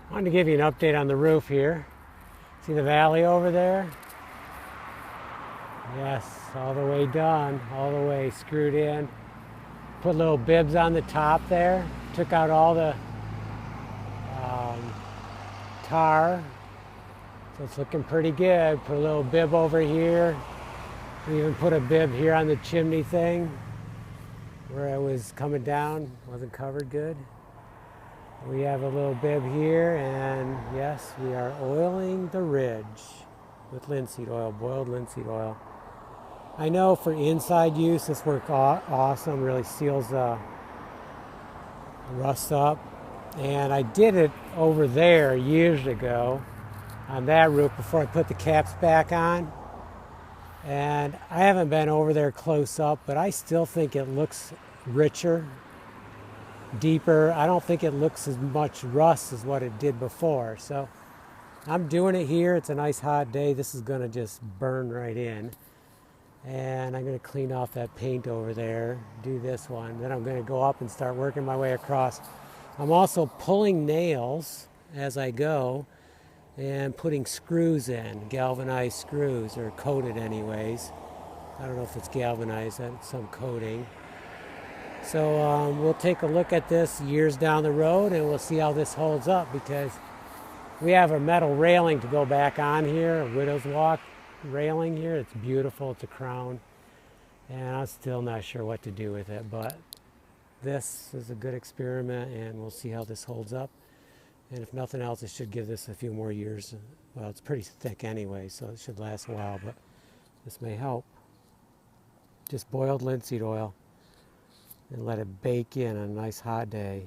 I wanted to give you an update on the roof here. See the valley over there? Yes, all the way done, all the way screwed in. Put little bibs on the top there. Took out all the tar, so it's looking pretty good. Put a little bib over here. We even put a bib here on the chimney thing where it was coming down, wasn't covered good. We have a little bib here, and yes, we are oiling the ridge with linseed oil, boiled linseed oil. I know for inside use this worked awesome, really seals the rust up. And I did it over there years ago on that roof before I put the caps back on. And I haven't been over there close up, but I still think it looks richer, deeper. I don't think it looks as much rust as what it did before. So I'm doing it here. It's a nice hot day. This is going to just burn right in. And I'm going to clean off that paint over there, do this one. Then I'm going to go up and start working my way across. I'm also pulling nails as I go and putting screws in, galvanized screws, or coated anyways. I don't know if it's galvanized, that's some coating. So we'll take a look at this years down the road and we'll see how this holds up, because we have a metal railing to go back on here, a widow's walk railing here. It's beautiful, it's a crown, and I'm still not sure what to do with it, but this is a good experiment and we'll see how this holds up. And if nothing else, it should give this a few more years. Well, it's pretty thick anyway, so it should last a while, but this may help. Just boiled linseed oil and let it bake in on a nice hot day.